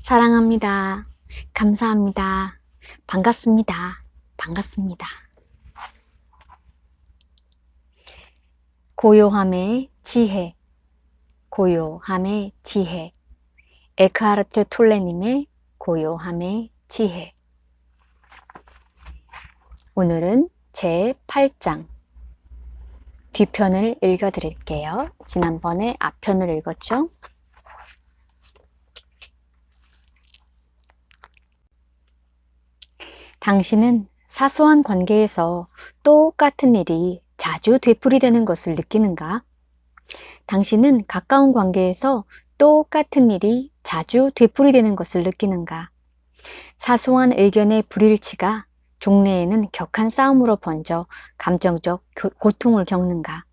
사랑합니다. 감사합니다. 반갑습니다. 반갑습니다. 고요함의 지혜, 고요함의 지혜. 에크하르트 톨레님의 고요함의 지혜. 오늘은 제 8장 뒷편을 읽어드릴게요. 지난번에 앞편을 읽었죠? 당신은 사소한 관계에서 똑같은 일이 자주 되풀이되는 것을 느끼는가? 당신은 가까운 관계에서 똑같은 일이 자주 되풀이되는 것을 느끼는가? 사소한 의견의 불일치가 종래에는 격한 싸움으로 번져 감정적 고통을 겪는가?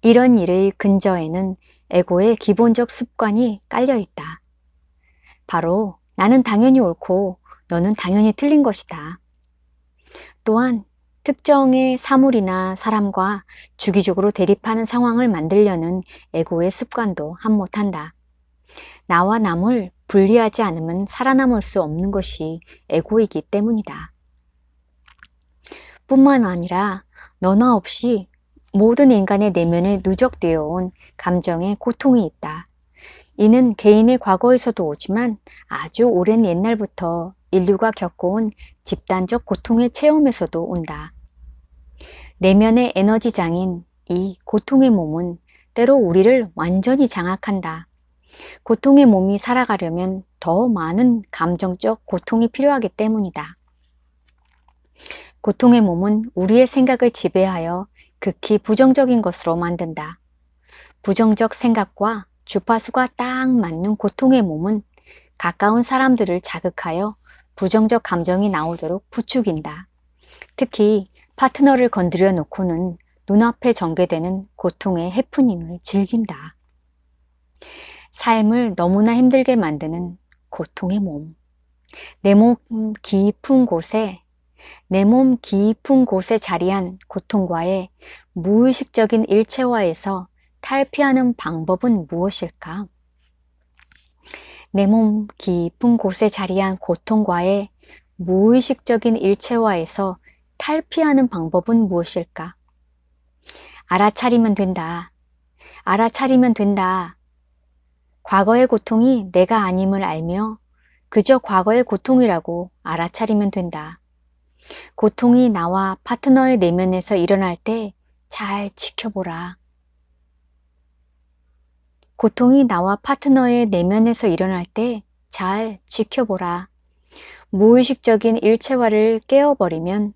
이런 일의 근저에는 에고의 기본적 습관이 깔려 있다. 바로 나는 당연히 옳고 너는 당연히 틀린 것이다. 또한 특정의 사물이나 사람과 주기적으로 대립하는 상황을 만들려는 에고의 습관도 한몫한다. 나와 남을 분리하지 않으면 살아남을 수 없는 것이 에고이기 때문이다. 뿐만 아니라 너나 없이 모든 인간의 내면에 누적되어 온 감정의 고통이 있다. 이는 개인의 과거에서도 오지만 아주 오랜 옛날부터 인류가 겪어온 집단적 고통의 체험에서도 온다. 내면의 에너지장인 이 고통의 몸은 때로 우리를 완전히 장악한다. 고통의 몸이 살아가려면 더 많은 감정적 고통이 필요하기 때문이다. 고통의 몸은 우리의 생각을 지배하여 극히 부정적인 것으로 만든다. 부정적 생각과 주파수가 딱 맞는 고통의 몸은 가까운 사람들을 자극하여 부정적 감정이 나오도록 부추긴다. 특히 파트너를 건드려 놓고는 눈앞에 전개되는 고통의 해프닝을 즐긴다. 삶을 너무나 힘들게 만드는 고통의 몸. 내 몸 깊은 곳에 자리한 고통과의 무의식적인 일체화에서 탈피하는 방법은 무엇일까? 내 몸 깊은 곳에 자리한 고통과의 무의식적인 일체화에서 탈피하는 방법은 무엇일까? 알아차리면 된다. 알아차리면 된다. 과거의 고통이 내가 아님을 알며 그저 과거의 고통이라고 알아차리면 된다. 고통이 나와 파트너의 내면에서 일어날 때 잘 지켜보라. 고통이 나와 파트너의 내면에서 일어날 때 잘 지켜보라. 무의식적인 일체화를 깨어버리면,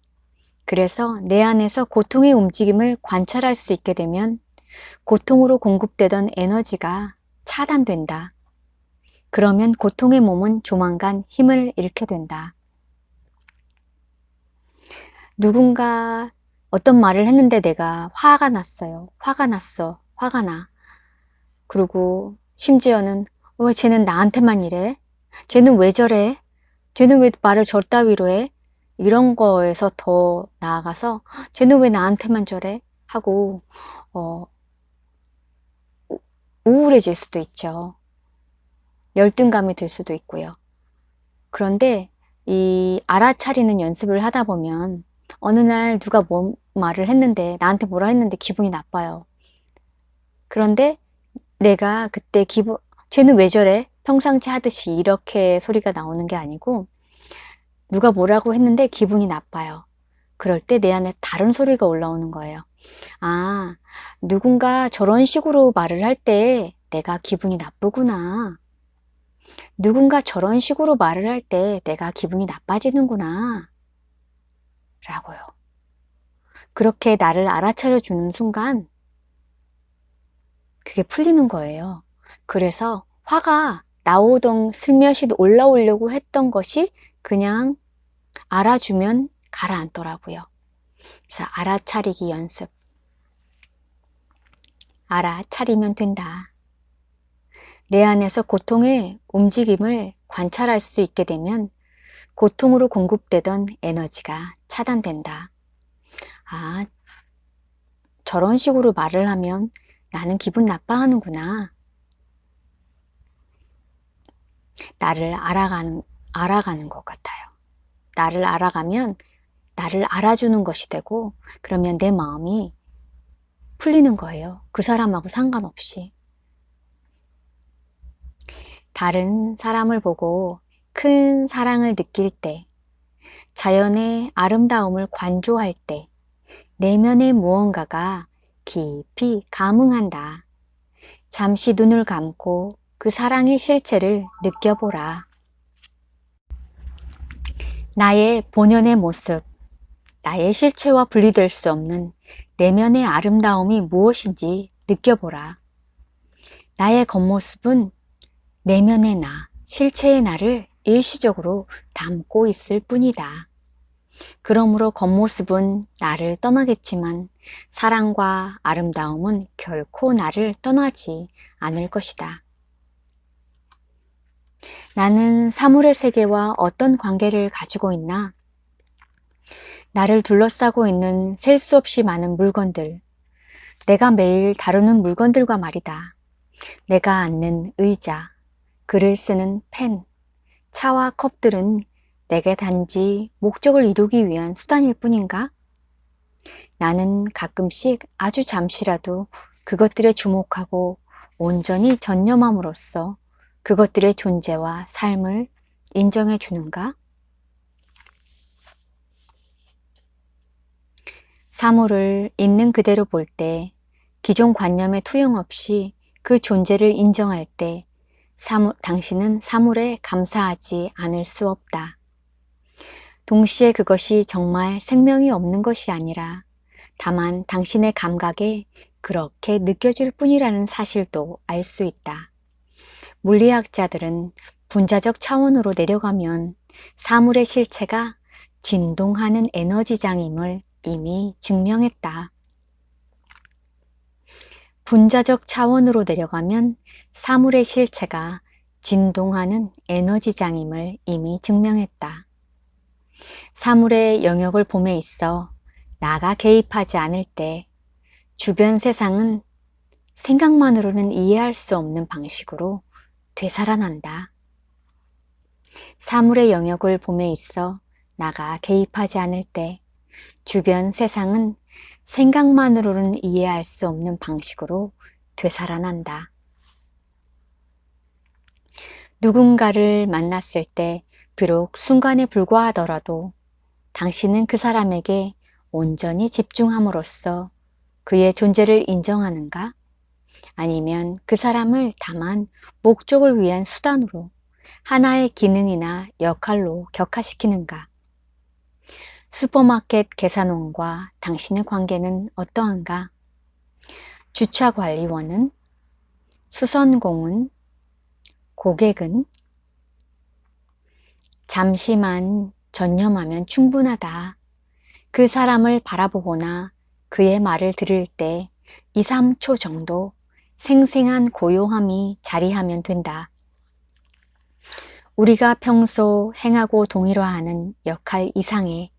그래서 내 안에서 고통의 움직임을 관찰할 수 있게 되면 고통으로 공급되던 에너지가 차단된다. 그러면 고통의 몸은 조만간 힘을 잃게 된다. 누군가 어떤 말을 했는데 내가 화가 났어요. 화가 났어. 화가 나. 그리고 심지어는 왜 쟤는 나한테만 이래? 쟤는 왜 저래? 쟤는 왜 말을 저따위로 해? 이런 거에서 더 나아가서 쟤는 왜 나한테만 저래? 하고 우울해질 수도 있죠. 열등감이 들 수도 있고요. 그런데 이 알아차리는 연습을 하다 보면 어느 날 누가 뭐 말을 했는데 나한테 뭐라 했는데 기분이 나빠요. 그런데 내가 그때 쟤는 왜 저래? 평상시 하듯이 이렇게 소리가 나오는 게 아니고 누가 뭐라고 했는데 기분이 나빠요. 그럴 때 내 안에 다른 소리가 올라오는 거예요. 아, 누군가 저런 식으로 말을 할 때 내가 기분이 나쁘구나. 누군가 저런 식으로 말을 할 때 내가 기분이 나빠지는구나. 라고요. 그렇게 나를 알아차려 주는 순간 그게 풀리는 거예요. 그래서 화가 슬며시 올라오려고 했던 것이 그냥 알아주면 가라앉더라고요. 그래서 알아차리기 연습. 알아차리면 된다. 내 안에서 고통의 움직임을 관찰할 수 있게 되면 고통으로 공급되던 에너지가 차단된다. 아, 저런 식으로 말을 하면 나는 기분 나빠하는구나. 나를 알아가는 것 같아요. 나를 알아가면 나를 알아주는 것이 되고, 그러면 내 마음이 풀리는 거예요. 그 사람하고 상관없이. 다른 사람을 보고 큰 사랑을 느낄 때, 자연의 아름다움을 관조할 때, 내면의 무언가가 깊이 감흥한다. 잠시 눈을 감고 그 사랑의 실체를 느껴보라. 나의 본연의 모습, 나의 실체와 분리될 수 없는 내면의 아름다움이 무엇인지 느껴보라. 나의 겉모습은 내면의 나, 실체의 나를 일시적으로 담고 있을 뿐이다. 그러므로 겉모습은 나를 떠나겠지만 사랑과 아름다움은 결코 나를 떠나지 않을 것이다. 나는 사물의 세계와 어떤 관계를 가지고 있나? 나를 둘러싸고 있는 셀 수 없이 많은 물건들, 내가 매일 다루는 물건들과 말이다. 내가 앉는 의자, 글을 쓰는 펜, 차와 컵들은 내게 단지 목적을 이루기 위한 수단일 뿐인가? 나는 가끔씩 아주 잠시라도 그것들에 주목하고 온전히 전념함으로써 그것들의 존재와 삶을 인정해 주는가? 사물을 있는 그대로 볼 때, 기존 관념에 투영 없이 그 존재를 인정할 때 당신은 사물에 감사하지 않을 수 없다. 동시에 그것이 정말 생명이 없는 것이 아니라 다만 당신의 감각에 그렇게 느껴질 뿐이라는 사실도 알 수 있다. 물리학자들은 분자적 차원으로 내려가면 사물의 실체가 진동하는 에너지장임을 이미 증명했다. 분자적 차원으로 내려가면 사물의 실체가 진동하는 에너지장임을 이미 증명했다. 사물의 영역을 봄에 있어 나가 개입하지 않을 때 주변 세상은 생각만으로는 이해할 수 없는 방식으로 되살아난다. 사물의 영역을 봄에 있어 나가 개입하지 않을 때 주변 세상은 생각만으로는 이해할 수 없는 방식으로 되살아난다. 누군가를 만났을 때 비록 순간에 불과하더라도 당신은 그 사람에게 온전히 집중함으로써 그의 존재를 인정하는가? 아니면 그 사람을 다만 목적을 위한 수단으로 하나의 기능이나 역할로 격화시키는가? 슈퍼마켓 계산원과 당신의 관계는 어떠한가? 주차관리원은? 수선공은? 고객은? 잠시만 전념하면 충분하다. 그 사람을 바라보거나 그의 말을 들을 때 2, 3초 정도 생생한 고요함이 자리하면 된다. 우리가 평소 행하고 동일화하는 역할 이상의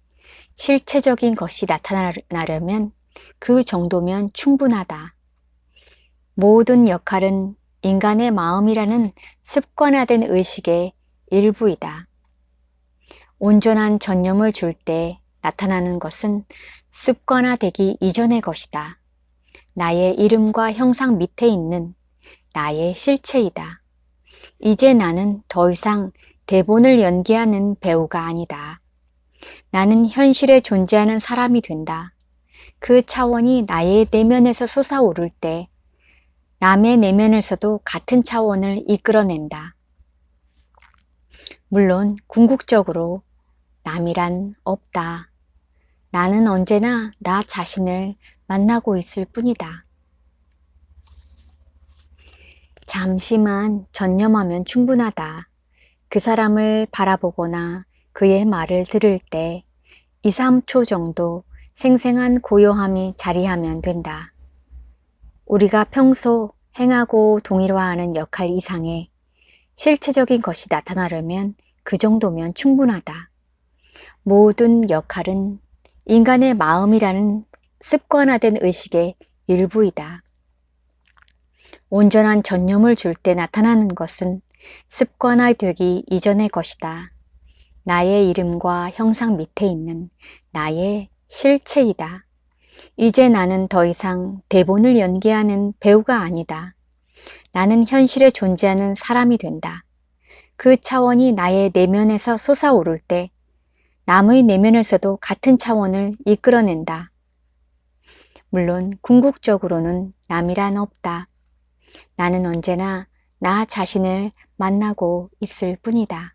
실체적인 것이 나타나려면 그 정도면 충분하다. 모든 역할은 인간의 마음이라는 습관화된 의식의 일부이다. 온전한 전념을 줄 때 나타나는 것은 습관화되기 이전의 것이다. 나의 이름과 형상 밑에 있는 나의 실체이다. 이제 나는 더 이상 대본을 연기하는 배우가 아니다. 나는 현실에 존재하는 사람이 된다. 그 차원이 나의 내면에서 솟아오를 때 남의 내면에서도 같은 차원을 이끌어낸다. 물론 궁극적으로 남이란 없다. 나는 언제나 나 자신을 만나고 있을 뿐이다. 잠시만 전념하면 충분하다. 그 사람을 바라보거나 그의 말을 들을 때 2, 3초 정도 생생한 고요함이 자리하면 된다. 우리가 평소 행하고 동일화하는 역할 이상의 실체적인 것이 나타나려면 그 정도면 충분하다. 모든 역할은 인간의 마음이라는 습관화된 의식의 일부이다. 온전한 전념을 줄 때 나타나는 것은 습관화되기 이전의 것이다. 나의 이름과 형상 밑에 있는 나의 실체이다. 이제 나는 더 이상 대본을 연기하는 배우가 아니다. 나는 현실에 존재하는 사람이 된다. 그 차원이 나의 내면에서 솟아오를 때 남의 내면에서도 같은 차원을 이끌어낸다. 물론 궁극적으로는 남이란 없다. 나는 언제나 나 자신을 만나고 있을 뿐이다.